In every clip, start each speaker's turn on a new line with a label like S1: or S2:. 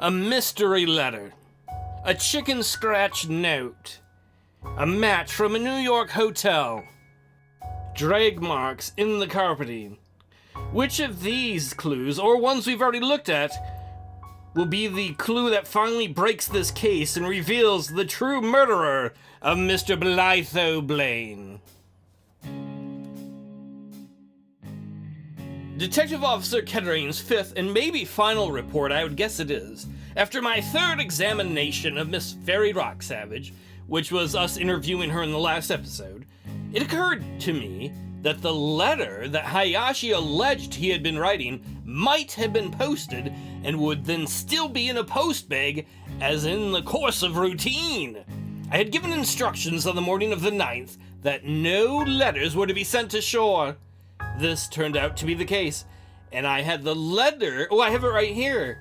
S1: A mystery letter. A chicken scratch note. A match from a New York hotel. Drag marks in the carpeting. Which of these clues, or ones we've already looked at, will be the clue that finally breaks this case and reveals the true murderer of Mr. Bolitho Blane? Detective Officer Kettering's fifth and maybe final report, I would guess it is, after my third examination of Miss Fairy Rock Savage, which was us interviewing her in the last episode, it occurred to me that the letter that Hayashi alleged he had been writing might have been posted and would then still be in a post bag as in the course of routine. I had given instructions on the morning of the 9th that no letters were to be sent to shore. This turned out to be the case, and I had the letter. Oh, I have it right here.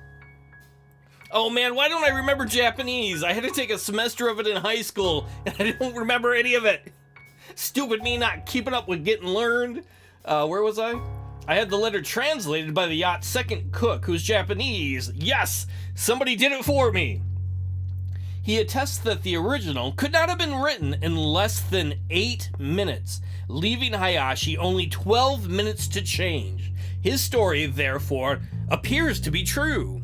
S1: Oh man, why don't I remember Japanese? I had to take a semester of it in high school, and I don't remember any of it. Stupid me not keeping up with getting learned. Where was I? I had the letter translated by the yacht's second cook, who's Japanese. Yes, somebody did it for me. He attests that the original could not have been written in less than 8 minutes, leaving Hayashi only 12 minutes to change. His story, therefore, appears to be true.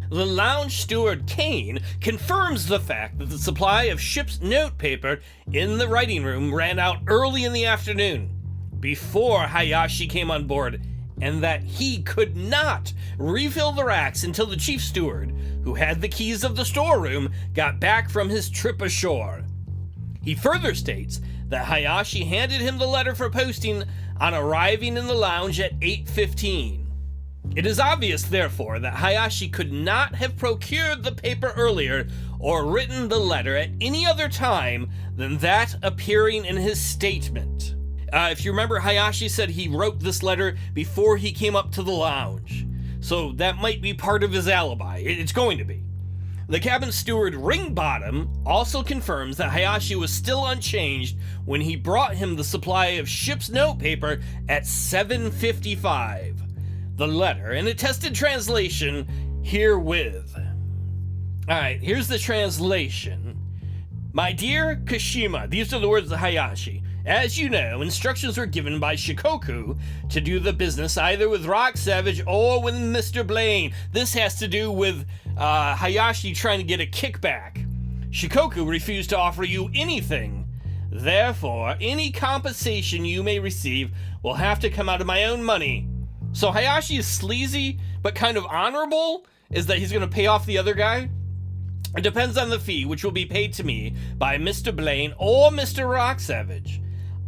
S1: The lounge steward Kane confirms the fact that the supply of ship's notepaper in the writing room ran out early in the afternoon, before Hayashi came on board, and that he could not refill the racks until the chief steward, who had the keys of the storeroom, got back from his trip ashore. He further states that Hayashi handed him the letter for posting on arriving in the lounge at 8:15. It is obvious, therefore, that Hayashi could not have procured the paper earlier or written the letter at any other time than that appearing in his statement. If you remember, Hayashi said he wrote this letter before he came up to the lounge, so that might be part of his alibi. It's going to be. The cabin steward Ringbottom also confirms that Hayashi was still unchanged when he brought him the supply of ship's notepaper at 7:55. The letter, in attested translation, herewith. Alright, here's the translation. My dear Kashima, these are the words of Hayashi. As you know, instructions were given by Shikoku to do the business either with Rock Savage or with Mr. Blane. This has to do with Hayashi trying to get a kickback. Shikoku refused to offer you anything. Therefore, any compensation you may receive will have to come out of my own money. So Hayashi is sleazy, but kind of honorable, is that he's going to pay off the other guy? It depends on the fee, which will be paid to me by Mr. Blane or Mr. Rock Savage.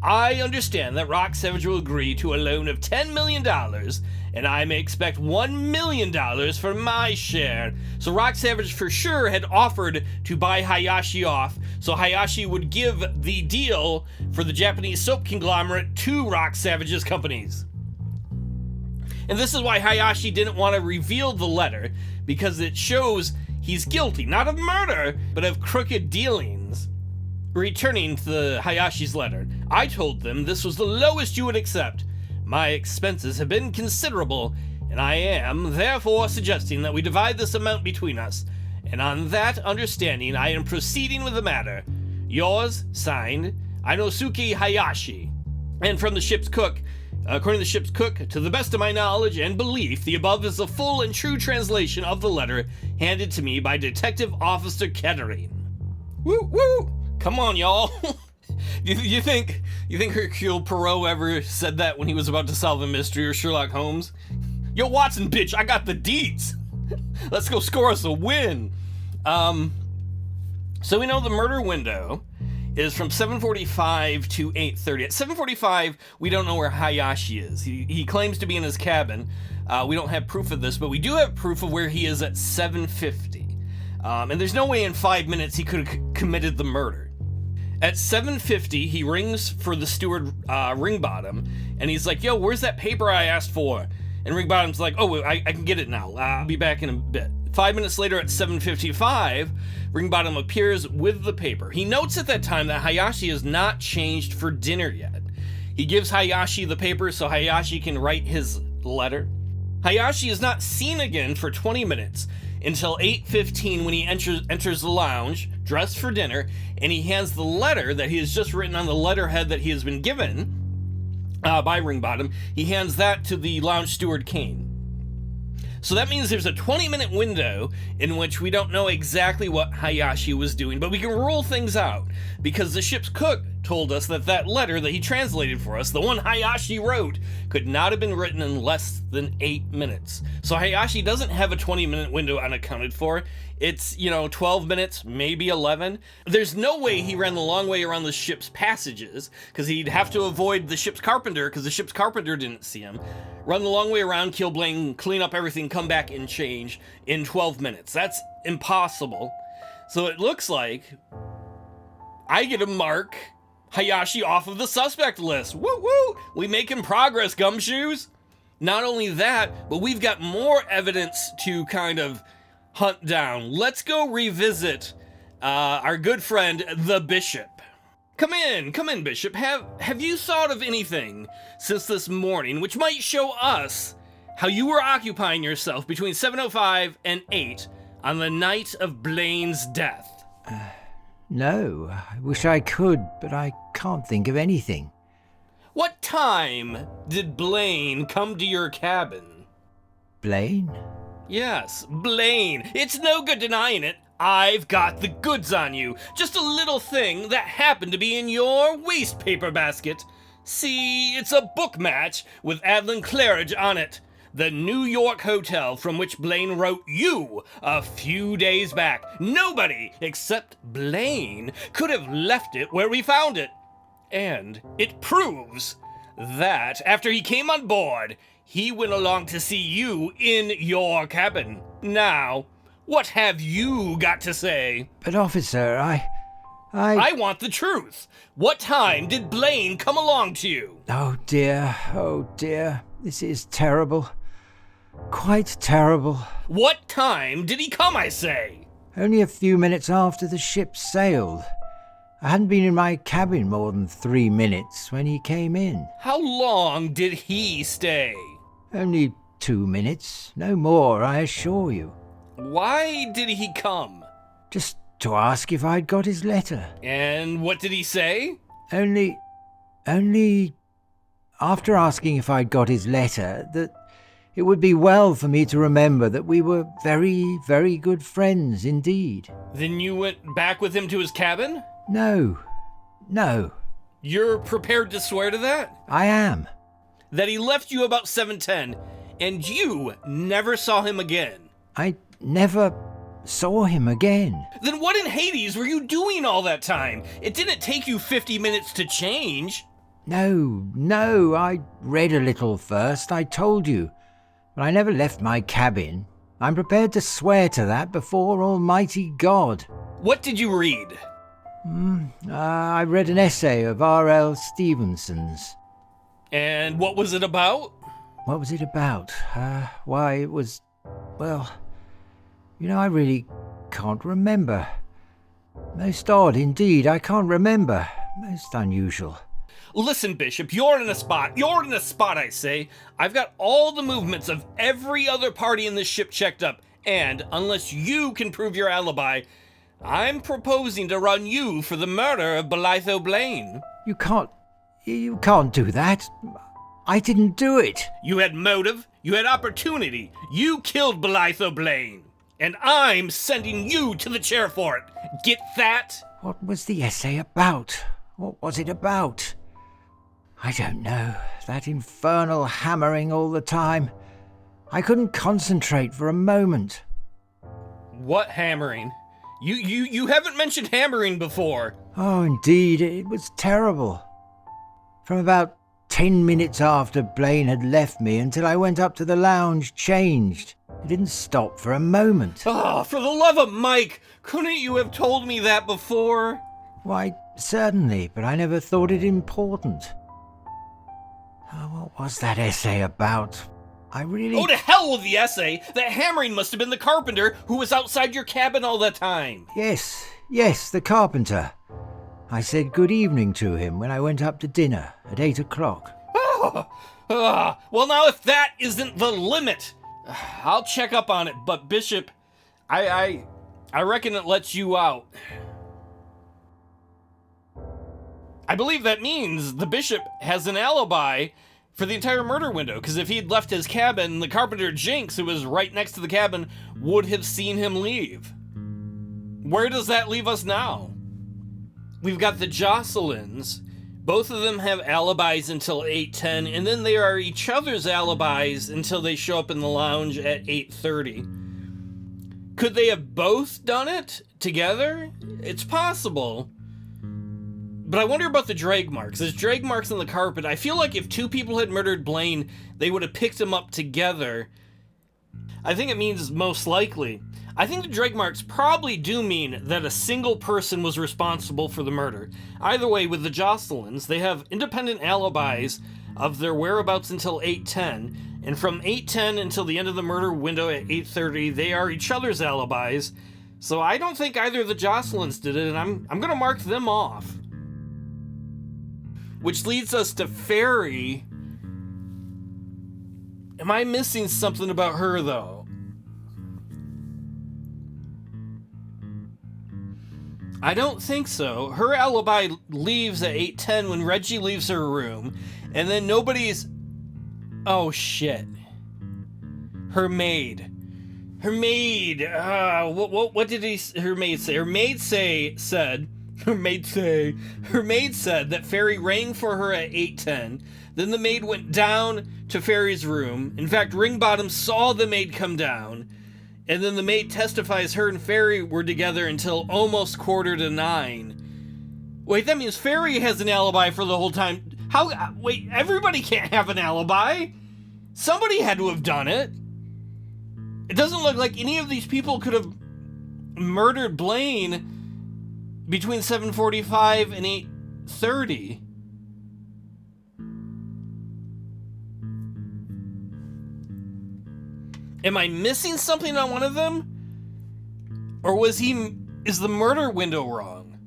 S1: I understand that Rock Savage will agree to a loan of $10 million, and I may expect $1 million for my share. So Rock Savage for sure had offered to buy Hayashi off, so Hayashi would give the deal for the Japanese soap conglomerate to Rock Savage's companies. And this is why Hayashi didn't want to reveal the letter, because it shows he's guilty, not of murder, but of crooked dealings. Returning to Hayashi's letter, I told them this was the lowest you would accept. My expenses have been considerable, and I am therefore suggesting that we divide this amount between us, and on that understanding I am proceeding with the matter. Yours, signed, Inosuke Hayashi. And from the ship's cook, according to the ship's cook, to the best of my knowledge and belief, the above is a full and true translation of the letter handed to me by Detective Officer Kettering. Woo woo! Come on, y'all. You think Hercule Poirot ever said that when he was about to solve a mystery, or Sherlock Holmes? Yo, Watson, bitch, I got the deets. Let's go score us a win. So we know the murder window is from 7:45 to 8:30. At 7:45, we don't know where Hayashi is. He claims to be in his cabin. We don't have proof of this, but we do have proof of where he is at 7:50. And there's no way in 5 minutes he could have committed the murder. At 7:50, he rings for the steward, Ringbottom, and he's like, yo, where's that paper I asked for? And Ringbottom's like, oh, I can get it now. I'll be back in a bit. 5 minutes later at 7:55, Ringbottom appears with the paper. He notes at that time that Hayashi is not changed for dinner yet. He gives Hayashi the paper so Hayashi can write his letter. Hayashi is not seen again for 20 minutes, until 8:15 when he enters the lounge, dressed for dinner, and he hands the letter that he has just written on the letterhead that he has been given by Ringbottom. He hands that to the lounge steward, Kane. So that means there's a 20-minute window in which we don't know exactly what Hayashi was doing, but we can rule things out, because the ship's cook told us that that letter that he translated for us, the one Hayashi wrote, could not have been written in less than 8 minutes. So Hayashi doesn't have a 20-minute window unaccounted for. It's, 12 minutes, maybe 11. There's no way he ran the long way around the ship's passages, because he'd have to avoid the ship's carpenter, because the ship's carpenter didn't see him. Run the long way around, kill Blane, clean up everything, come back and change in 12 minutes. That's impossible. So it looks like I get to mark Hayashi off of the suspect list. Woo woo! We making progress, Gumshoes. Not only that, but we've got more evidence to kind of hunt down. Let's go revisit our good friend, the Bishop. Come in, Bishop. Have you thought of anything since this morning which might show us how you were occupying yourself between 7:05 and 8 on the night of Blane's death?
S2: No, I wish I could, but I can't think of anything.
S1: What time did Blane come to your cabin?
S2: Blane?
S1: Yes, Blane. It's no good denying it. I've got the goods on you. Just a little thing that happened to be in your waste paper basket. See, it's a book match with Adlin Claridge on it. The New York hotel from which Blane wrote you a few days back. Nobody except Blane could have left it where we found it. And it proves that after he came on board, he went along to see you in your cabin. Now, what have you got to say?
S2: But officer, I
S1: want the truth. What time did Blane come along to you?
S2: Oh dear, this is terrible. Quite terrible.
S1: What time did he come, I say?
S2: Only a few minutes after the ship sailed. I hadn't been in my cabin more than 3 minutes when he came in.
S1: How long did he stay?
S2: Only 2 minutes, no more, I assure you.
S1: Why did he come?
S2: Just to ask if I'd got his letter.
S1: And what did he say?
S2: Only after asking if I'd got his letter, that it would be well for me to remember that we were very, very good friends indeed.
S1: Then you went back with him to his cabin?
S2: No.
S1: You're prepared to swear to that?
S2: I am.
S1: That he left you about 7:10, and you never saw him again?
S2: I never saw him again.
S1: Then what in Hades were you doing all that time? It didn't take you 50 minutes to change.
S2: No, I read a little first, I told you. But I never left my cabin. I'm prepared to swear to that before Almighty God.
S1: What did you read?
S2: I read an essay of R.L. Stevenson's.
S1: And what was it about?
S2: What was it about? Why, it was... well... I really can't remember. Most odd indeed, I can't remember. Most unusual.
S1: Listen, Bishop, you're in a spot, I say. I've got all the movements of every other party in this ship checked up, and unless you can prove your alibi, I'm proposing to run you for the murder of Bolitho Blane.
S2: You can't do that. I didn't do it.
S1: You had motive, you had opportunity, you killed Bolitho Blane. And I'm sending you to the chair for it. Get that?
S2: What was the essay about? What was it about? I don't know. That infernal hammering all the time. I couldn't concentrate for a moment.
S1: What hammering? You haven't mentioned hammering before.
S2: Oh, indeed, it was terrible. From about 10 minutes after Blane had left me until I went up to the lounge, changed. It didn't stop for a moment.
S1: Oh, for the love of Mike! Couldn't you have told me that before?
S2: Why, certainly, but I never thought it important. Oh, what was that essay about?
S1: Oh, to hell with the essay! That hammering must have been the carpenter who was outside your cabin all the time.
S2: Yes, the carpenter. I said good evening to him when I went up to dinner at 8 o'clock.
S1: Well, now if that isn't the limit, I'll check up on it, but Bishop, I reckon it lets you out. I believe that means the bishop has an alibi for the entire murder window, because if he'd left his cabin, the carpenter Jinx, who was right next to the cabin, would have seen him leave. Where does that leave us now? We've got the Jocelyn's. Both of them have alibis until 8:10, and then they are each other's alibis until they show up in the lounge at 8:30. Could they have both done it together? It's possible. But I wonder about the drag marks. There's drag marks on the carpet. I feel like if two people had murdered Blane, they would have picked him up together. I think it means most likely. I think the drag marks probably do mean that a single person was responsible for the murder. Either way, with the Jocelyn's, they have independent alibis of their whereabouts until 8:10, and from 8:10 until the end of the murder window at 8:30, they are each other's alibis. So I don't think either of the Jocelyn's did it, and I'm going to mark them off. Which leads us to Ferry. Am I missing something about her, though? I don't think so. Her alibi leaves at 8:10 when Reggie leaves her room, and then nobody's... Oh, shit. Her maid. Her maid. What did her maid say? Her maid said that Ferry rang for her at 8:10. Then the maid went down to Ferry's room. In fact, Ringbottom saw the maid come down. And then the maid testifies her and Ferry were together until almost 8:45. Wait, that means Ferry has an alibi for the whole time. Wait, everybody can't have an alibi. Somebody had to have done it. It doesn't look like any of these people could have murdered Blane between 7:45 and 8:30. Am I missing something on one of them? Or is the murder window wrong?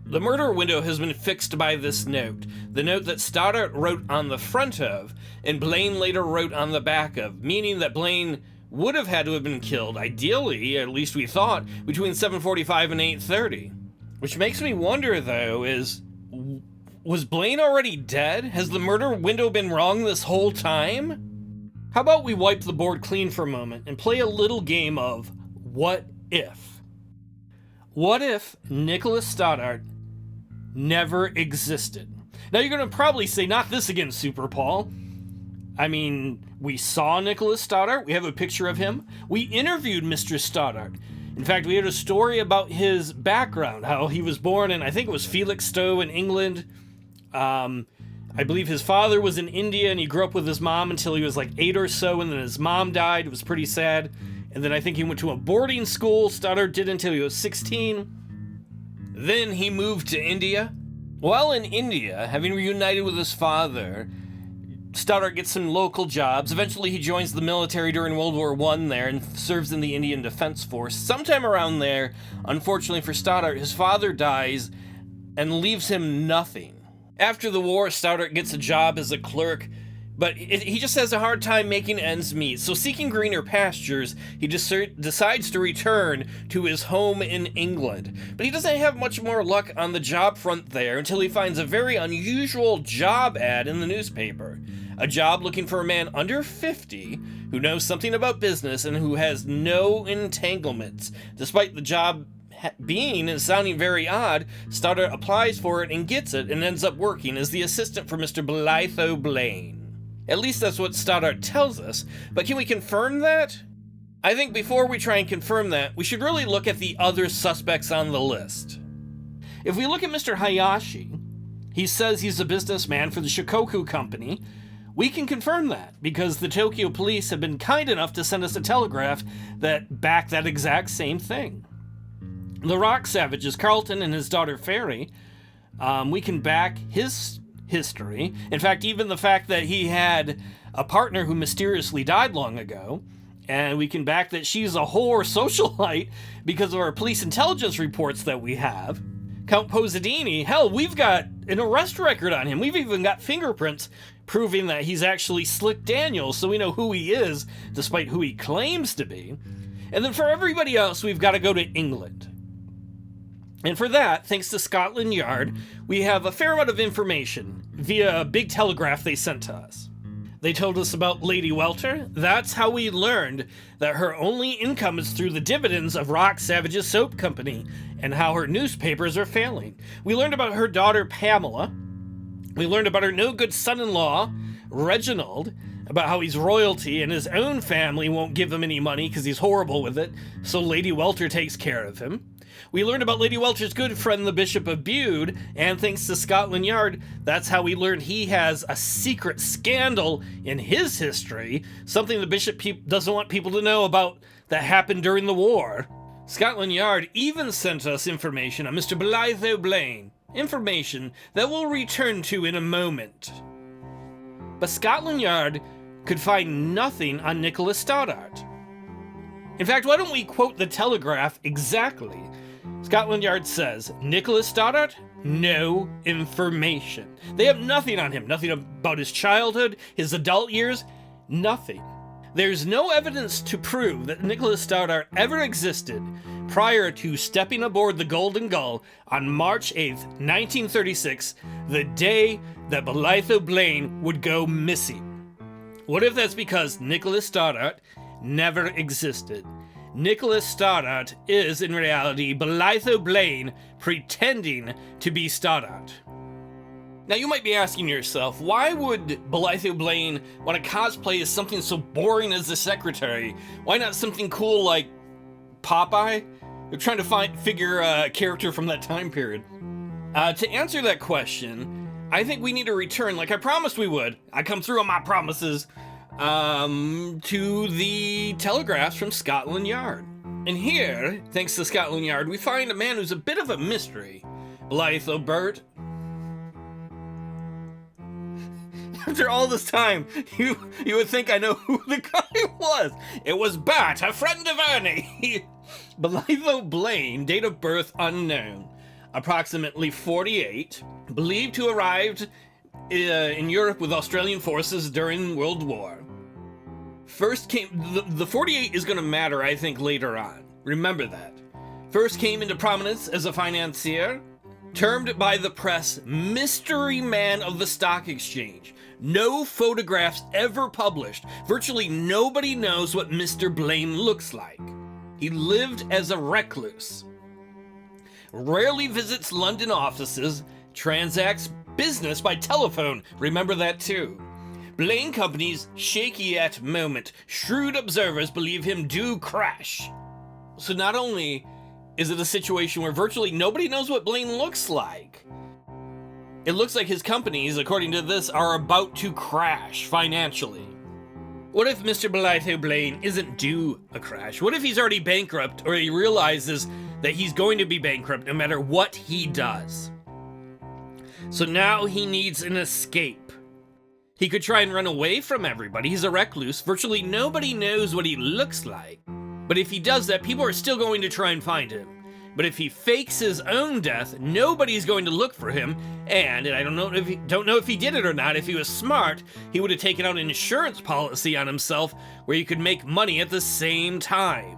S1: The murder window has been fixed by this note. The note that Stoddart wrote on the front of, and Blane later wrote on the back of, meaning that Blane would have had to have been killed, ideally, at least we thought, between 7:45 and 8:30. Which makes me wonder, though, was Blane already dead? Has the murder window been wrong this whole time? How about we wipe the board clean for a moment and play a little game of what if? What if Nicholas Stoddart never existed? Now you're going to probably say, not this again, Super Paul. I mean, we saw Nicholas Stoddart. We have a picture of him. We interviewed Mr. Stoddart. In fact, we had a story about his background, how he was born in, I think it was Felixstowe in England. I believe his father was in India and he grew up with his mom until he was like 8 or so, and then his mom died. It was pretty sad. And then I think he went to a boarding school. Stoddart did until he was 16. Then he moved to India. While in India, having reunited with his father, Stoddart gets some local jobs. Eventually he joins the military during World War I there and serves in the Indian Defense Force. Sometime around there, unfortunately for Stoddart, his father dies and leaves him nothing. After the war, Stoddart gets a job as a clerk, but he just has a hard time making ends meet. So seeking greener pastures, he decides to return to his home in England. But he doesn't have much more luck on the job front there until he finds a very unusual job ad in the newspaper. A job looking for a man under 50 who knows something about business and who has no entanglements. Despite the job being and sounding very odd, Stoddart applies for it and gets it and ends up working as the assistant for Mr. Bolitho Blane. At least that's what Stoddart tells us, but can we confirm that? I think before we try and confirm that, we should really look at the other suspects on the list. If we look at Mr. Hayashi, he says he's a businessman for the Shikoku Company. We can confirm that because the Tokyo police have been kind enough to send us a telegraph that backed that exact same thing. The Rock Savages, Carlton and his daughter Ferry, we can back his history. In fact, even the fact that he had a partner who mysteriously died long ago, and we can back that she's a whore socialite because of our police intelligence reports that we have. Count Posadini, hell, we've got an arrest record on him. We've even got fingerprints proving that he's actually Slick Daniels, so we know who he is, despite who he claims to be. And then for everybody else, we've got to go to England. And for that, thanks to Scotland Yard, we have a fair amount of information via a big telegraph they sent to us. They told us about Lady Welter. That's how we learned that her only income is through the dividends of Rock Savage's soap company and how her newspapers are failing. We learned about her daughter Pamela. We learned about her no-good son-in-law, Reginald, about how he's royalty and his own family won't give him any money because he's horrible with it, so Lady Welter takes care of him. We learned about Lady Welter's good friend, the Bishop of Bude, and thanks to Scotland Yard, that's how we learned he has a secret scandal in his history, something the Bishop doesn't want people to know about that happened during the war. Scotland Yard even sent us information on Mr. Bolitho Blane, information that we'll return to in a moment. But Scotland Yard could find nothing on Nicholas Stoddart. In fact, why don't we quote the Telegraph exactly? Scotland Yard says, Nicholas Stoddart, no information. They have nothing on him, nothing about his childhood, his adult years, nothing. There's no evidence to prove that Nicholas Stoddart ever existed prior to stepping aboard the Golden Gull on March 8th, 1936, the day that Bolitho Blane would go missing. What if that's because Nicholas Stoddart never existed? Nicholas Stoddart is, in reality, Bolitho Blane pretending to be Stoddart. Now, you might be asking yourself, why would Bolitho Blane want to cosplay as something so boring as the secretary? Why not something cool like Popeye? They're trying to figure a character from that time period. To answer that question, I think we need to return, like I promised we would. I come through on my promises. To the telegraphs from Scotland Yard. And here, thanks to Scotland Yard, we find a man who's a bit of a mystery. Bolitho Bert. After all this time, you would think I know who the guy was. It was Bert, a friend of Ernie. Bolitho Blane, date of birth unknown. Approximately 48. Believed to have arrived in Europe with Australian forces during World War. First came, the 48 is going to matter, I think, later on. Remember that. First came into prominence as a financier, termed by the press mystery man of the stock exchange. No photographs ever published. Virtually nobody knows what Mr. Blane looks like. He lived as a recluse. Rarely visits London offices, transacts business by telephone. Remember that too. Blane Company's shaky at moment. Shrewd observers believe him due crash. So not only is it a situation where virtually nobody knows what Blane looks like, it looks like his companies, according to this, are about to crash financially. What if Mr. Bolitho Blane isn't due a crash? What if he's already bankrupt, or he realizes that he's going to be bankrupt no matter what he does? So now he needs an escape. He could try and run away from everybody. He's a recluse. Virtually nobody knows what he looks like. But if he does that, people are still going to try and find him. But if he fakes his own death, nobody's going to look for him. And I don't know if he did it or not. If he was smart, he would have taken out an insurance policy on himself where you could make money at the same time.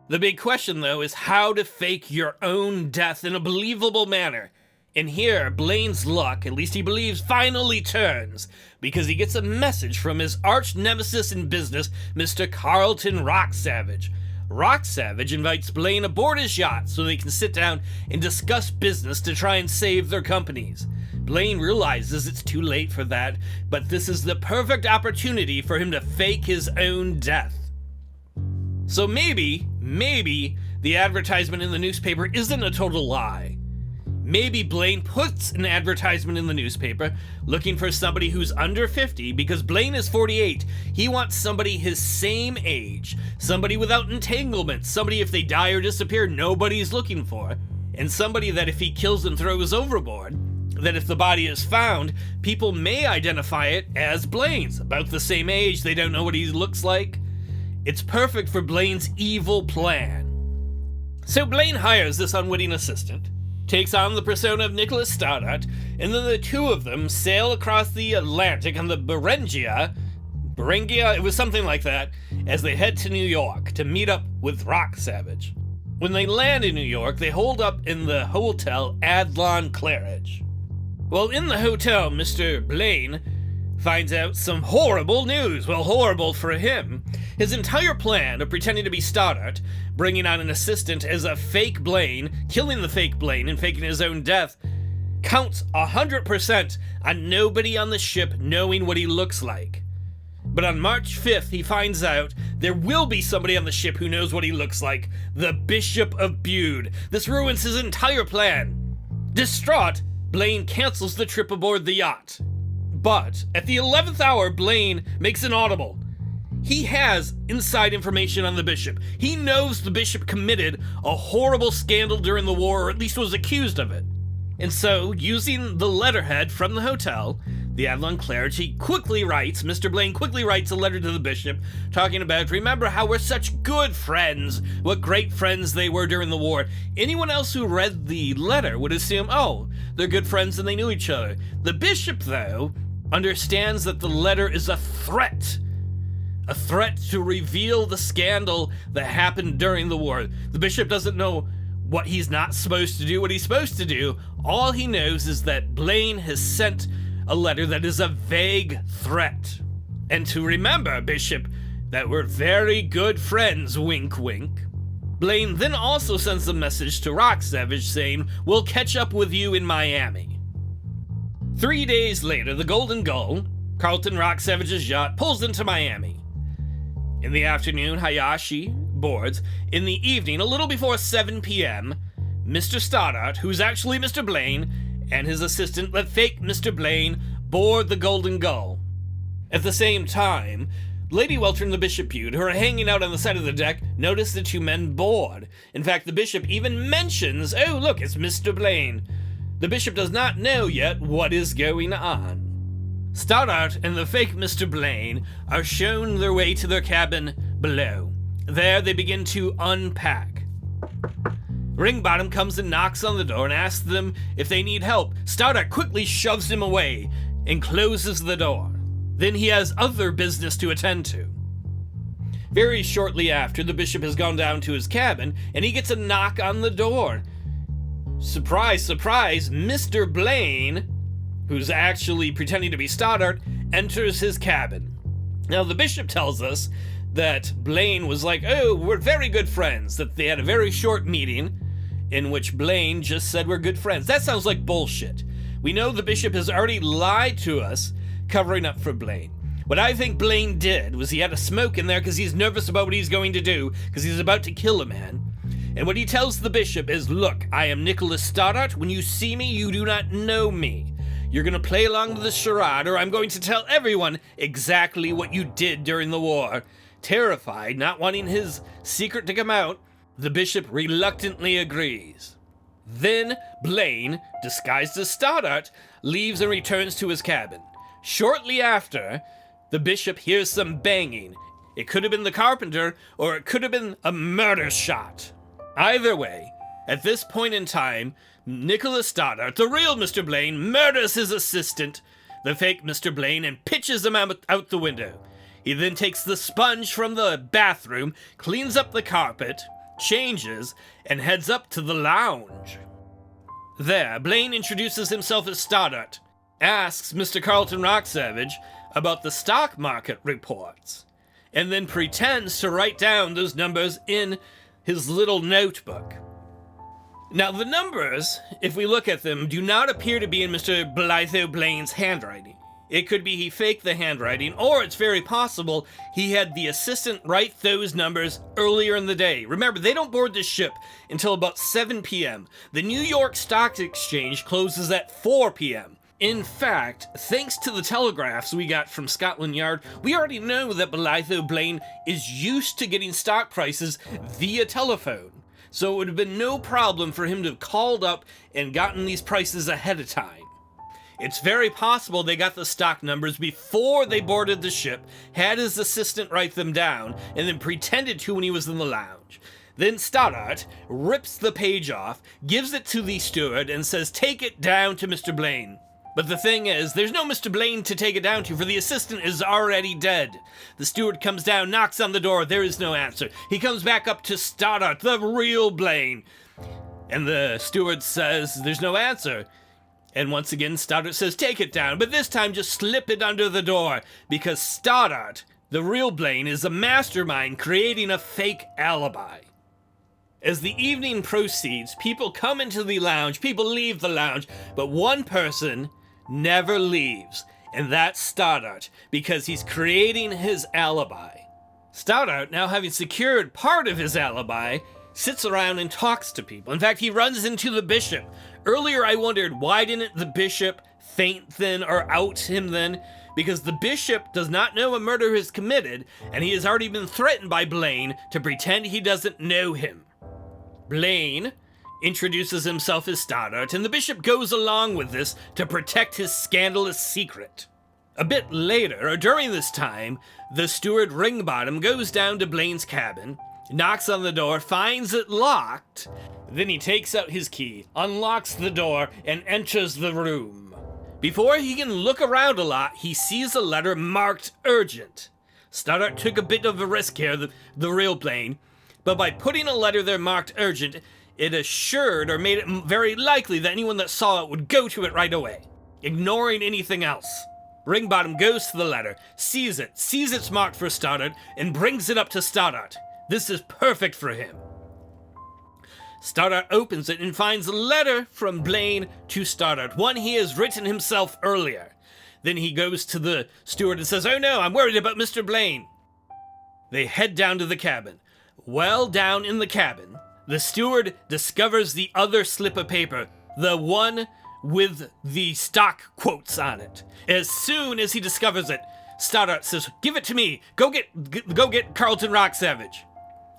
S1: The big question, though, is how to fake your own death in a believable manner. And here, Blaine's luck, at least he believes, finally turns, because he gets a message from his arch-nemesis in business, Mr. Carlton Rock Savage. Rock Savage invites Blane aboard his yacht so they can sit down and discuss business to try and save their companies. Blane realizes it's too late for that, but this is the perfect opportunity for him to fake his own death. So maybe, the advertisement in the newspaper isn't a total lie. Maybe Blane puts an advertisement in the newspaper looking for somebody who's under 50 because Blane is 48. He wants somebody his same age, somebody without entanglements, somebody if they die or disappear nobody's looking for, and somebody that if he kills and throws overboard, that if the body is found, people may identify it as Blane's. About the same age, they don't know what he looks like. It's perfect for Blaine's evil plan. So Blane hires this unwitting assistant, takes on the persona of Nicholas Stoddart, and then the two of them sail across the Atlantic on the Berengia, it was something like that, as they head to New York to meet up with Rock Savage. When they land in New York, they hold up in the Hotel Adlon Claridge. Well, in the hotel, Mr. Blane finds out some horrible news. Well, horrible for him. His entire plan of pretending to be Stoddart, bringing on an assistant as a fake Blane, killing the fake Blane and faking his own death, counts 100% on nobody on the ship knowing what he looks like. But on March 5th, he finds out there will be somebody on the ship who knows what he looks like. The Bishop of Bude. This ruins his entire plan. Distraught, Blane cancels the trip aboard the yacht. But at the 11th hour, Blane makes an audible. He has inside information on the Bishop. He knows the Bishop committed a horrible scandal during the war, or at least was accused of it. And so, using the letterhead from the hotel, the Adlon Claridge, Mr. Blane quickly writes a letter to the Bishop, talking about, remember how we're such good friends, what great friends they were during the war. Anyone else who read the letter would assume, oh, they're good friends and they knew each other. The Bishop, though, understands that the letter is a threat to reveal the scandal that happened during the war. The Bishop doesn't know what he's not supposed to do, what he's supposed to do. All he knows is that Blane has sent a letter that is a vague threat. And to remember, Bishop, that we're very good friends, wink wink. Blane then also sends a message to Rock Savage saying, we'll catch up with you in Miami. 3 days later, the Golden Gull, Carlton Rock Savage's yacht, pulls into Miami. In the afternoon, Hayashi boards. In the evening, a little before 7 p.m., Mr. Stoddart, who's actually Mr. Blane, and his assistant, the fake Mr. Blane, board the Golden Gull. At the same time, Lady Welter and the Bishop Bude, who are hanging out on the side of the deck, notice the two men board. In fact, the Bishop even mentions, oh look, it's Mr. Blane. The Bishop does not know yet what is going on. Stoddart and the fake Mr. Blane are shown their way to their cabin below. There they begin to unpack. Ringbottom comes and knocks on the door and asks them if they need help. Stoddart quickly shoves him away and closes the door. Then he has other business to attend to. Very shortly after, the Bishop has gone down to his cabin and he gets a knock on the door. Surprise, surprise, Mr. Blane, who's actually pretending to be Stoddart, enters his cabin. Now, the Bishop tells us that Blane was like, oh, we're very good friends, that they had a very short meeting in which Blane just said we're good friends. That sounds like bullshit. We know the Bishop has already lied to us, covering up for Blane. What I think Blane did was he had a smoke in there because he's nervous about what he's going to do, because he's about to kill a man. And what he tells the Bishop is, look, I am Nicholas Stoddart. When you see me, you do not know me. You're going to play along with the charade, or I'm going to tell everyone exactly what you did during the war. Terrified, not wanting his secret to come out, the Bishop reluctantly agrees. Then Blane, disguised as Stoddart, leaves and returns to his cabin. Shortly after, the Bishop hears some banging. It could have been the carpenter, or it could have been a murder shot. Either way, at this point in time, Nicholas Stoddart, the real Mr. Blane, murders his assistant, the fake Mr. Blane, and pitches him out the window. He then takes the sponge from the bathroom, cleans up the carpet, changes, and heads up to the lounge. There, Blane introduces himself as Stoddart, asks Mr. Carlton Rock Savage about the stock market reports, and then pretends to write down those numbers in his little notebook. Now, the numbers, if we look at them, do not appear to be in Mr. Bolitho Blane's handwriting. It could be he faked the handwriting, or it's very possible he had the assistant write those numbers earlier in the day. Remember, they don't board the ship until about 7 p.m. The New York Stock Exchange closes at 4 p.m. In fact, thanks to the telegraphs we got from Scotland Yard, we already know that Bolitho Blane is used to getting stock prices via telephone. So it would have been no problem for him to have called up and gotten these prices ahead of time. It's very possible they got the stock numbers before they boarded the ship, had his assistant write them down, and then pretended to when he was in the lounge. Then Stoddart rips the page off, gives it to the steward, and says, "Take it down to Mr. Blane." But the thing is, there's no Mr. Blane to take it down to, for the assistant is already dead. The steward comes down, knocks on the door, there is no answer. He comes back up to Stoddart, the real Blane. And the steward says, there's no answer. And once again, Stoddart says, take it down, but this time just slip it under the door, because Stoddart, the real Blane, is a mastermind creating a fake alibi. As the evening proceeds, people come into the lounge, people leave the lounge, but one person never leaves, and that's Stoddart, because he's creating his alibi. Stoddart, now having secured part of his alibi, sits around and talks to people. In fact, he runs into the bishop. Earlier I wondered, why didn't the bishop faint then or out him then? Because the bishop does not know a murder is committed, and he has already been threatened by Blane to pretend he doesn't know him. Blane introduces himself as Stoddart, and the bishop goes along with this to protect his scandalous secret. A bit later, or during this time, the steward Ringbottom goes down to Blane's cabin, knocks on the door, finds it locked, then he takes out his key, unlocks the door, and enters the room. Before he can look around a lot, he sees a letter marked urgent. Stoddart took a bit of a risk here, the real Blane, but by putting a letter there marked urgent, it assured or made it very likely that anyone that saw it would go to it right away, ignoring anything else. Ringbottom goes to the letter, sees it's marked for Stoddart, and brings it up to Stoddart. This is perfect for him. Stoddart opens it and finds a letter from Blane to Stoddart, one he has written himself earlier. Then he goes to the steward and says, "Oh no, I'm worried about Mr. Blane." They head down to the cabin. Well down in the cabin, the steward discovers the other slip of paper, the one with the stock quotes on it. As soon as he discovers it, Stoddart says, "Give it to me. Go get Carlton Rocksavage."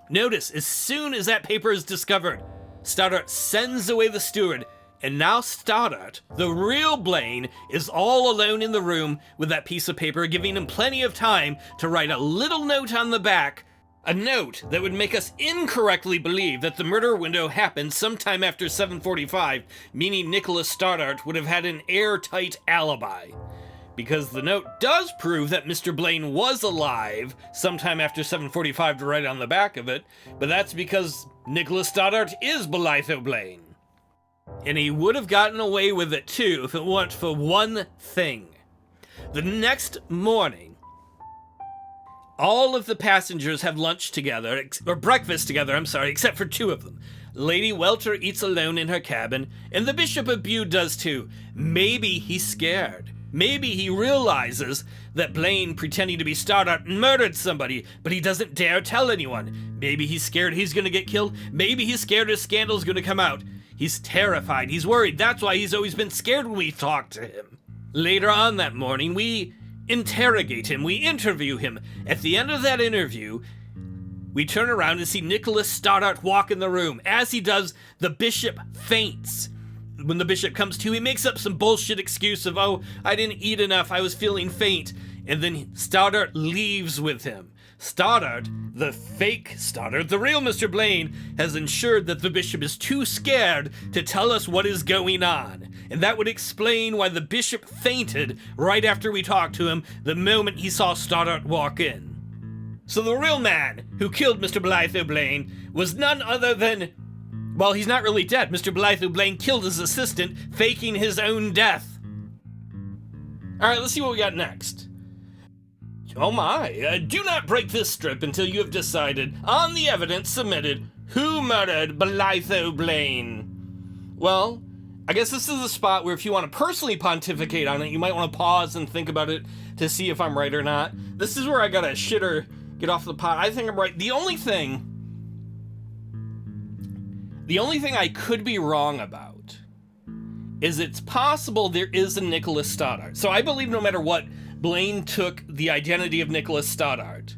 S1: Notice, as soon as that paper is discovered, Stoddart sends away the steward, and now Stoddart, the real Blane, is all alone in the room with that piece of paper, giving him plenty of time to write a little note on the back, a note that would make us incorrectly believe that the murder window happened sometime after 7:45, meaning Nicholas Stoddart would have had an airtight alibi. Because the note does prove that Mr. Blane was alive sometime after 7:45 to write on the back of it, but that's because Nicholas Stoddart is Bolitho Blane. And he would have gotten away with it too if it weren't for one thing. The next morning, all of the passengers have lunch together, or breakfast together, except for two of them. Lady Welter eats alone in her cabin, and the Bishop of Bude does too. Maybe he's scared. Maybe he realizes that Blane, pretending to be Stoddart, murdered somebody, but he doesn't dare tell anyone. Maybe he's scared he's gonna get killed. Maybe he's scared his scandal's gonna come out. He's terrified. He's worried. That's why he's always been scared when we talk to him. Later on that morning, we interrogate him. We interview him. At the end of that interview, we turn around and see Nicholas Stoddart walk in the room. As he does, the bishop faints. When the bishop comes to, he makes up some bullshit excuse of, "Oh, I didn't eat enough, I was feeling faint." And then Stoddart leaves with him. Stoddart, the fake Stoddart, the real Mr. Blane, has ensured that the bishop is too scared to tell us what is going on. And that would explain why the bishop fainted right after we talked to him the moment he saw Stoddart walk in. So the real man who killed Mr. Bolitho Blane was none other than, well, he's not really dead. Mr. Bolitho Blane killed his assistant, faking his own death. Alright, let's see what we got next. Oh my, do not break this strip until you have decided, on the evidence submitted, who murdered Bolitho Blane. Well, I guess this is the spot where if you want to personally pontificate on it, you might want to pause and think about it to see if I'm right or not. This is where I gotta shitter, get off the pot. I think I'm right. The only thing I could be wrong about is it's possible there is a Nicholas Stoddart. So I believe no matter what, Blane took the identity of Nicholas Stoddart.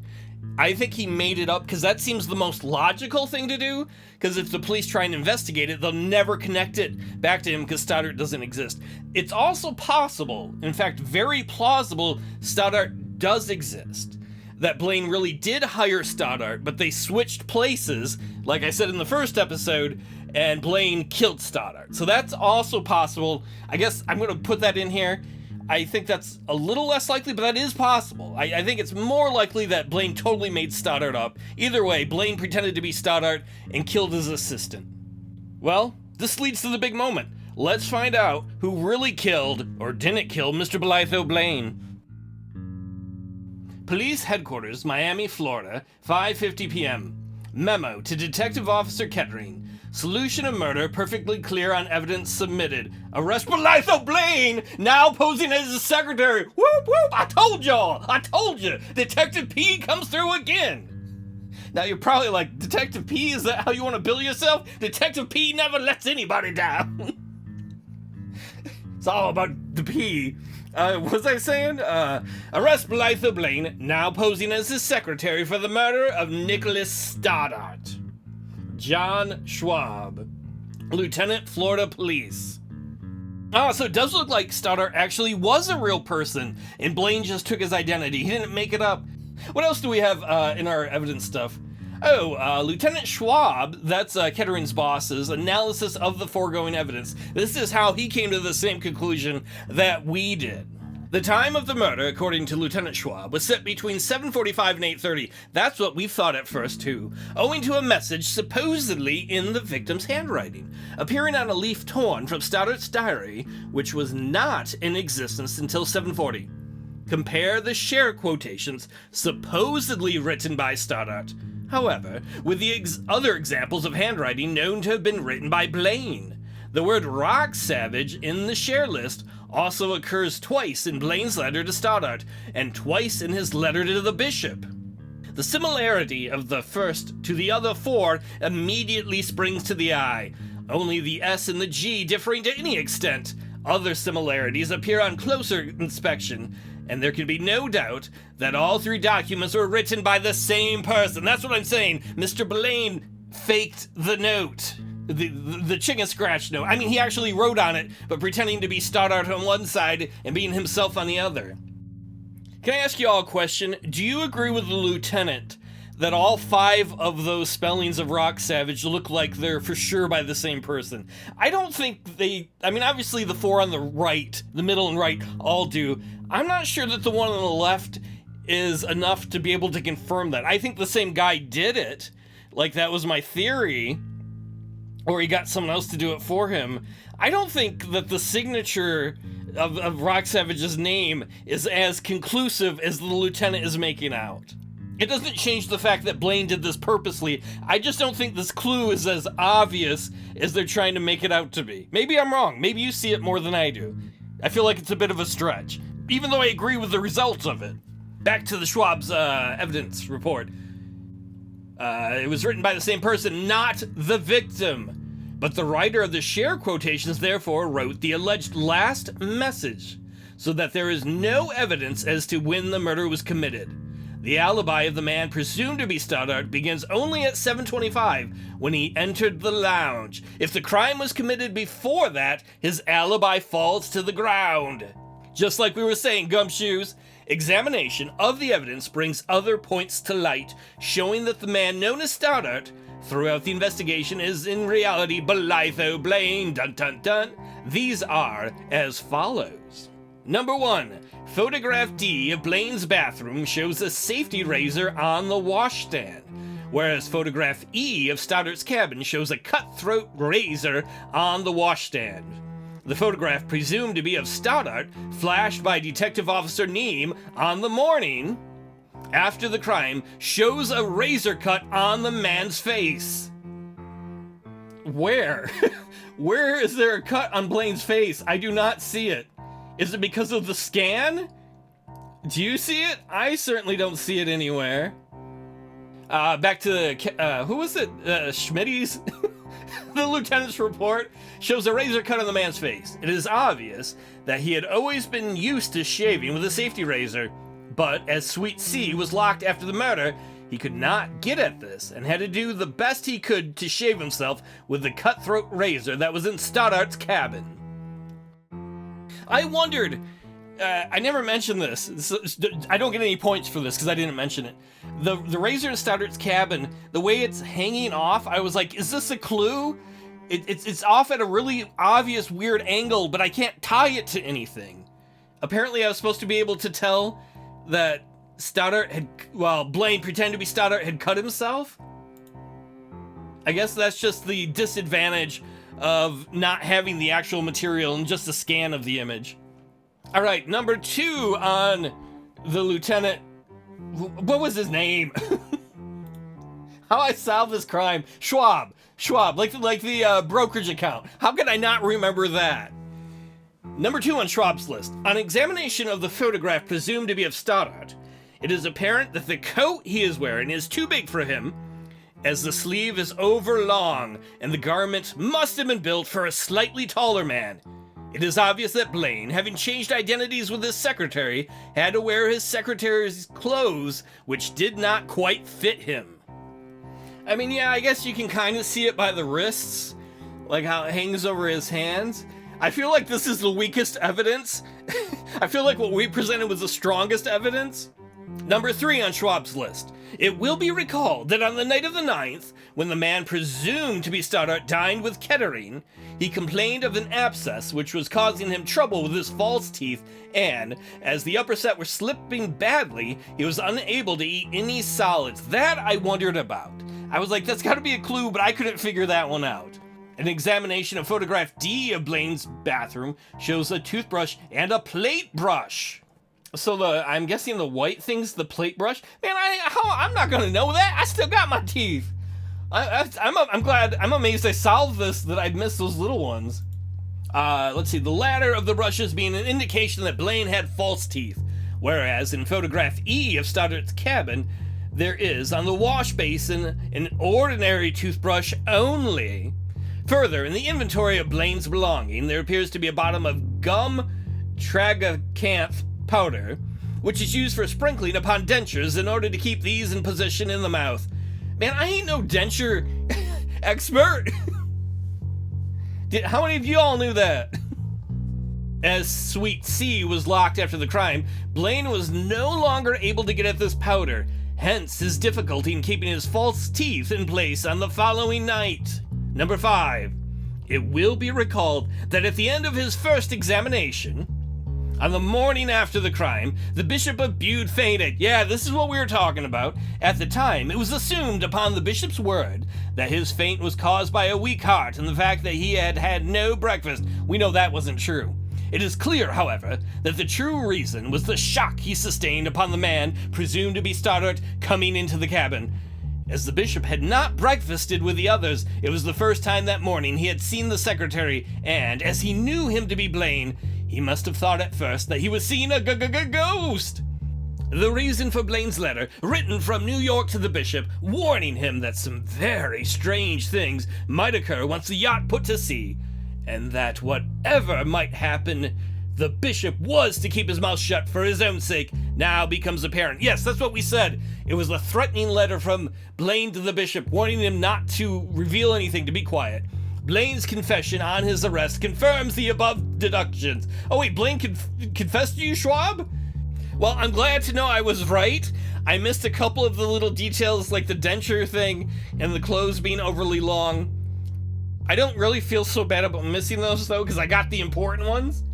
S1: I think he made it up because that seems the most logical thing to do, because if the police try and investigate it, they'll never connect it back to him because Stoddart doesn't exist. It's also possible, in fact very plausible, Stoddart does exist. that Blane really did hire Stoddart, but they switched places, like I said in the first episode, and Blane killed Stoddart. So that's also possible. I guess I'm going to put that in here. I think that's a little less likely, but that is possible. I think it's more likely that Blane totally made Stoddart up. Either way, Blane pretended to be Stoddart and killed his assistant. Well, this leads to the big moment. Let's find out who really killed or didn't kill Mr. Bolitho Blane. Police Headquarters, Miami, Florida, 5:50 p.m. Memo to Detective Officer Kettering. Solution of murder perfectly clear on evidence submitted. Arrest Bolitho Blane, now posing as his secretary. Whoop whoop, I told y'all, I told you. Detective P comes through again. Now you're probably like, Detective P, is that how you want to bill yourself? Detective P never lets anybody down. It's all about the P. What was I saying? Arrest Bolitho Blane, now posing as his secretary for the murder of Nicholas Stoddart. John Schwab, Lieutenant, Florida Police. So it does look like Stoddart actually was a real person, and Blane just took his identity. He didn't make it up. What else do we have in our evidence stuff? Lieutenant Schwab, that's Kettering's boss's analysis of the foregoing evidence. This is how he came to the same conclusion that we did. The time of the murder, according to Lieutenant Schwab, was set between 7:45 and 8:30. That's what we thought at first, too, owing to a message supposedly in the victim's handwriting, appearing on a leaf torn from Stoddart's diary, which was not in existence until 7:40. Compare the share quotations supposedly written by Stoddart, however, with the other examples of handwriting known to have been written by Blane. The word rock savage in the share list also occurs twice in Blane's letter to Stoddart, and twice in his letter to the bishop. The similarity of the first to the other four immediately springs to the eye, only the S and the G differing to any extent. Other similarities appear on closer inspection, and there can be no doubt that all three documents were written by the same person. That's what I'm saying. Mr. Blane faked the note. The chicken scratch note. I mean, he actually wrote on it, but pretending to be Stoddart on one side and being himself on the other. Can I ask you all a question? Do you agree with the lieutenant that all 5 of those spellings of Rock Savage look like they're for sure by the same person? I don't think they... I mean, obviously the 4 on the right, the middle and right, all do. I'm not sure that the one on the left is enough to be able to confirm that. I think the same guy did it. Like, that was my theory. Or he got someone else to do it for him. I don't think that the signature of Rock Savage's name is as conclusive as the lieutenant is making out. It doesn't change the fact that Blane did this purposely. I just don't think this clue is as obvious as they're trying to make it out to be. Maybe I'm wrong. Maybe you see it more than I do. I feel like it's a bit of a stretch, even though I agree with the results of it. Back to the Schwab's evidence report. It was written by the same person, not the victim. But the writer of the share quotations therefore wrote the alleged last message, so that there is no evidence as to when the murder was committed. The alibi of the man presumed to be Stoddart begins only at 7:25 when he entered the lounge. If the crime was committed before that, his alibi falls to the ground. Just like we were saying, Gumshoes, examination of the evidence brings other points to light, showing that the man known as Stoddart throughout the investigation is in reality Bolitho Blane. Dun dun dun. These are as follows. Number 1. Photograph D of Blane's bathroom shows a safety razor on the washstand, whereas photograph E of Stoddart's cabin shows a cutthroat razor on the washstand. The photograph presumed to be of Stoddart, flashed by Detective Officer Neem on the morning after the crime, shows a razor cut on the man's face. Where? Where is there a cut on Blane's face? I do not see it. Is it because of the scan? Do you see it? I certainly don't see it anywhere. Back to the, who was it? Schmitty's? The lieutenant's report shows a razor cut on the man's face. It is obvious that he had always been used to shaving with a safety razor, but as Sweet C was locked after the murder, he could not get at this and had to do the best he could to shave himself with the cutthroat razor that was in Stoddart's cabin. I wondered, I never mentioned this. I don't get any points for this because I didn't mention it. The razor in Stoddart's cabin, the way it's hanging off, I was like, is this a clue? It's off at a really obvious weird angle, but I can't tie it to anything. Apparently I was supposed to be able to tell that Blane pretended to be Stoddart had cut himself. I guess that's just the disadvantage of not having the actual material and just a scan of the image. All right, number 2 on the lieutenant. What was his name? How I solved this crime? Schwab, like the brokerage account. How could I not remember that? Number 2 on Schwab's list. On examination of the photograph presumed to be of Stoddart, it is apparent that the coat he is wearing is too big for him, as the sleeve is overlong, and the garment must have been built for a slightly taller man. It is obvious that Blane, having changed identities with his secretary, had to wear his secretary's clothes, which did not quite fit him. I mean, yeah, I guess you can kind of see it by the wrists, like how it hangs over his hands. I feel like this is the weakest evidence. I feel like what we presented was the strongest evidence. Number 3 on Schwab's list. It will be recalled that on the night of the 9th, when the man presumed to be Stoddart dined with Kettering, he complained of an abscess which was causing him trouble with his false teeth, and, as the upper set were slipping badly, he was unable to eat any solids. That I wondered about. I was like, that's gotta be a clue, but I couldn't figure that one out. An examination of photograph D of Blane's bathroom shows a toothbrush and a plate brush. So I'm guessing the white thing's the plate brush? Man, I'm not gonna know that. I still got my teeth. I'm glad, I'm amazed I solved this, that I missed those little ones. Let's see, the latter of the brushes being an indication that Blane had false teeth, whereas in photograph E of Stoddart's cabin, there is, on the wash basin, an ordinary toothbrush only. Further, in the inventory of Blane's belonging, there appears to be a bottom of gum tragacanth powder, which is used for sprinkling upon dentures in order to keep these in position in the mouth. Man, I ain't no denture expert. How many of you all knew that? As Suite C was locked after the crime, Blane was no longer able to get at this powder, hence his difficulty in keeping his false teeth in place on the following night. Number 5. It will be recalled that at the end of his first examination, on the morning after the crime, the Bishop of Bude fainted. Yeah, this is what we were talking about. At the time, it was assumed upon the bishop's word that his faint was caused by a weak heart and the fact that he had had no breakfast. We know that wasn't true. It is clear, however, that the true reason was the shock he sustained upon the man presumed to be Stoddart coming into the cabin. As the bishop had not breakfasted with the others, it was the first time that morning he had seen the secretary, and as he knew him to be Blane, he must have thought at first that he was seeing a ghost. The reason for Blane's letter, written from New York to the bishop, warning him that some very strange things might occur once the yacht put to sea, and that whatever might happen, the bishop was to keep his mouth shut for his own sake, now becomes apparent. Yes, that's what we said. It was a threatening letter from Blane to the bishop, warning him not to reveal anything, to be quiet. Blane's confession on his arrest confirms the above deductions. Oh wait, Blane confessed to you, Schwab? Well, I'm glad to know I was right. I missed a couple of the little details, like the denture thing and the clothes being overly long. I don't really feel so bad about missing those, though, because I got the important ones.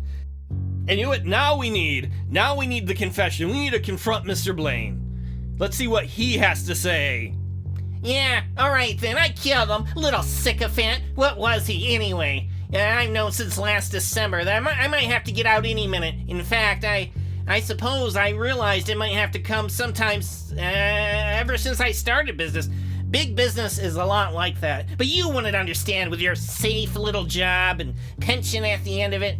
S1: And you know what? Now we need the confession. We need to confront Mr. Blane. Let's see what he has to say.
S3: Yeah, alright then, I killed him, little sycophant. What was he, anyway? I've known since last December that I might have to get out any minute. In fact, I suppose I realized it might have to come sometimes ever since I started business. Big business is a lot like that. But you wouldn't understand with your safe little job and pension at the end of it.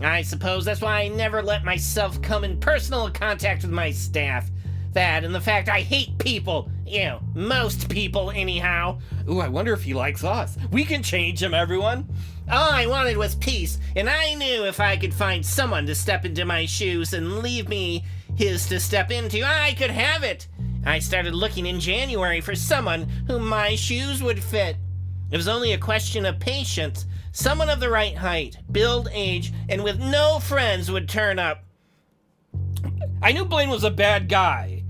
S3: I suppose that's why I never let myself come in personal contact with my staff. That and the fact I hate people. You know, most people anyhow.
S1: Ooh, I wonder if he likes us. We can change him, everyone.
S3: All I wanted was peace, and I knew if I could find someone to step into my shoes and leave me his to step into, I could have it. I started looking in January for someone whom my shoes would fit. It was only a question of patience. Someone of the right height, build, age, and with no friends would turn up.
S1: I knew Blane was a bad guy.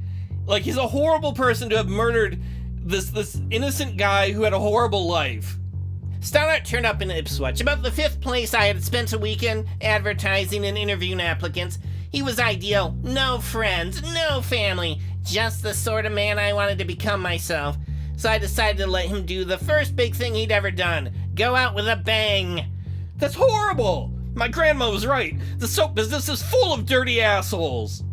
S1: Like, he's a horrible person to have murdered this innocent guy who had a horrible life.
S3: Stoddart turned up in Ipswich, about the 5th place I had spent a weekend advertising and interviewing applicants. He was ideal. No friends, no family. Just the sort of man I wanted to become myself. So I decided to let him do the first big thing he'd ever done. Go out with a bang.
S1: That's horrible! My grandma was right. The soap business is full of dirty assholes.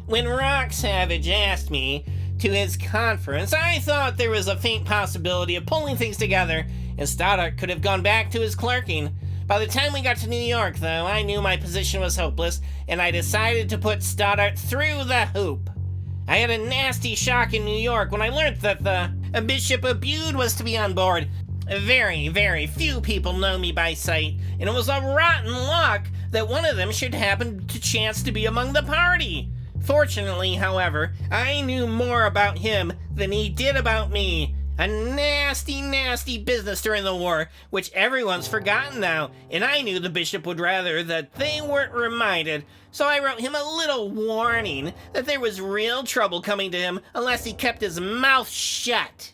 S3: When Rock Savage asked me to his conference, I thought there was a faint possibility of pulling things together, and Stoddart could have gone back to his clerking. By the time we got to New York, though, I knew my position was hopeless, and I decided to put Stoddart through the hoop. I had a nasty shock in New York when I learned that the Bishop of Bude was to be on board. Very, very few people know me by sight, and it was a rotten luck that one of them should happen to chance to be among the party. Fortunately, however, I knew more about him than he did about me. A nasty, nasty business during the war, which everyone's forgotten now, and I knew the bishop would rather that they weren't reminded, so I wrote him a little warning that there was real trouble coming to him unless he kept his mouth shut.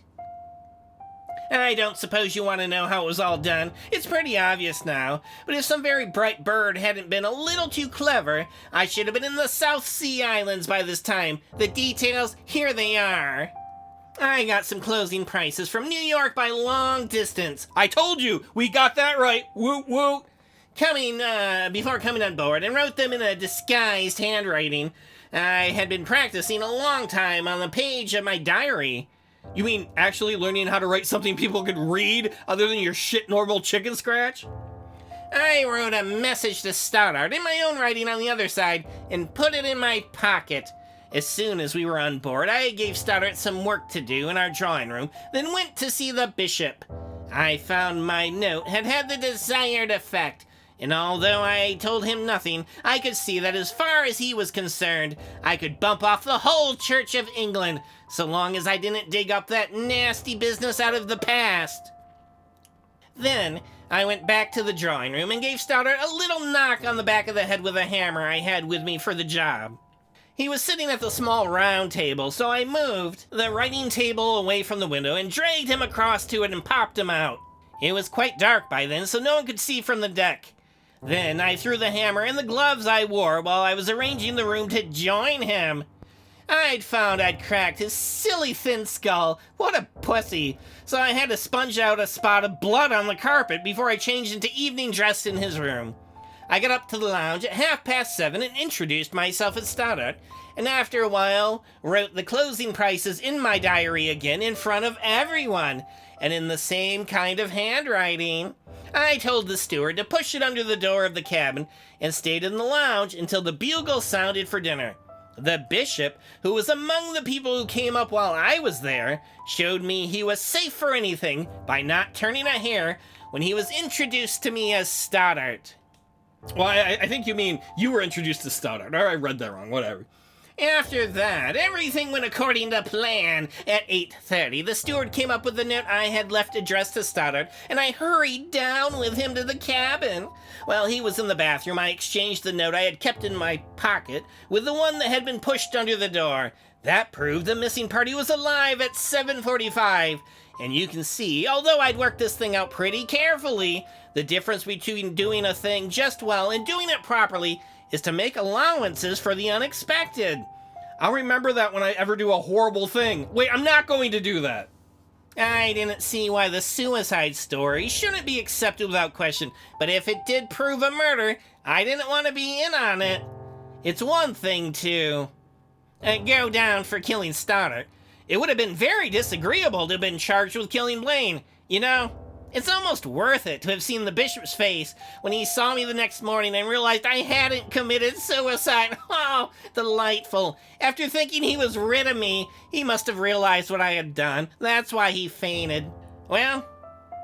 S3: I don't suppose you want to know how it was all done. It's pretty obvious now, but if some very bright bird hadn't been a little too clever, I should have been in the South Sea Islands by this time. The details, here they are. I got some closing prices from New York by long distance.
S1: I told you, we got that right. Woot woot.
S3: Before coming on board, and wrote them in a disguised handwriting. I had been practicing a long time on the page of my diary.
S1: You mean actually learning how to write something people could read other than your shit normal chicken scratch?
S3: I wrote a message to Stoddart in my own writing on the other side and put it in my pocket. As soon as we were on board, I gave Stoddart some work to do in our drawing room, then went to see the bishop. I found my note had had the desired effect, and although I told him nothing, I could see that as far as he was concerned, I could bump off the whole Church of England, so long as I didn't dig up that nasty business out of the past. Then, I went back to the drawing room and gave Stoddart a little knock on the back of the head with a hammer I had with me for the job. He was sitting at the small round table, so I moved the writing table away from the window and dragged him across to it and popped him out. It was quite dark by then, so no one could see from the deck. Then I threw the hammer and the gloves I wore while I was arranging the room to join him. I'd found I'd cracked his silly thin skull. What a pussy. So I had to sponge out a spot of blood on the carpet before I changed into evening dress in his room. I got up to the lounge at 7:30 and introduced myself as Stoddart, and after a while wrote the closing prices in my diary again in front of everyone, and in the same kind of handwriting. I told the steward to push it under the door of the cabin and stayed in the lounge until the bugle sounded for dinner. The bishop, who was among the people who came up while I was there, showed me he was safe for anything by not turning a hair when he was introduced to me as Stoddart.
S1: Well, I think you mean you were introduced to Stoddart. Or I read that wrong, whatever.
S3: After that, everything went according to plan. At 8:30, the steward came up with the note I had left addressed to Stoddart, and I hurried down with him to the cabin. While he was in the bathroom, I exchanged the note I had kept in my pocket with the one that had been pushed under the door. That proved the missing party was alive at 7:45. And you can see, although I'd worked this thing out pretty carefully, the difference between doing a thing just well and doing it properly is to make allowances for the unexpected.
S1: I'll remember that when I ever do a horrible thing. Wait, I'm not going to do that.
S3: I didn't see why the suicide story shouldn't be accepted without question, but if it did prove a murder, I didn't want to be in on it. It's one thing to go down for killing Stoddart. It would have been very disagreeable to have been charged with killing Blane. You know, it's almost worth it to have seen the bishop's face when he saw me the next morning and realized I hadn't committed suicide. Oh, delightful. After thinking he was rid of me, he must have realized what I had done. That's why he fainted. Well,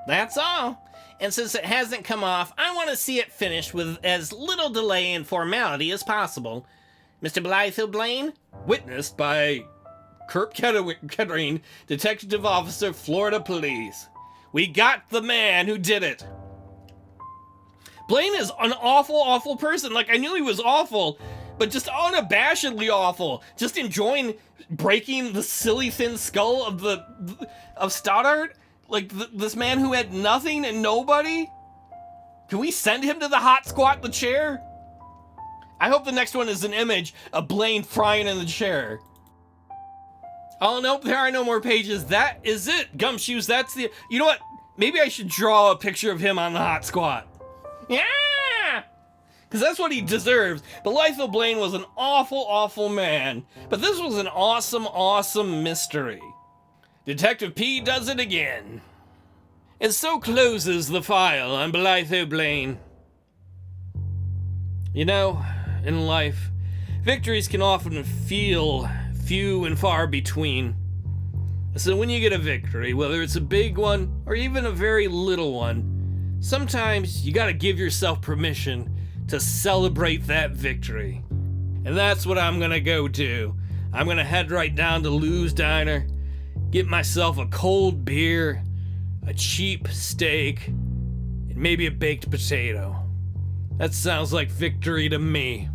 S3: that's all. And since it hasn't come off, I want to see it finished with as little delay and formality as possible. Mr. Bolitho Blane?
S1: Witnessed by Kettering, Detective Officer, Florida Police. We got the man who did it. Blane is an awful, awful person. Like, I knew he was awful, but just unabashedly awful. Just enjoying breaking the silly thin skull of Stoddart? Like, this man who had nothing and nobody? Can we send him to the hot squat in the chair? I hope the next one is an image of Blane frying in the chair. Oh, nope, there are no more pages. That is it, Gumshoes. That's the... You know what? Maybe I should draw a picture of him on the hot squat. Yeah! Because that's what he deserves. Bolitho Blane was an awful, awful man. But this was an awesome, awesome mystery. Detective P does it again. And so closes the file on Bolitho Blane. You know, in life, victories can often feel few and far between. So when you get a victory, whether it's a big one or even a very little one, sometimes you gotta give yourself permission to celebrate that victory. And that's what I'm gonna go do. I'm gonna head right down to Lou's Diner, get myself a cold beer, a cheap steak, and maybe a baked potato. That sounds like victory to me.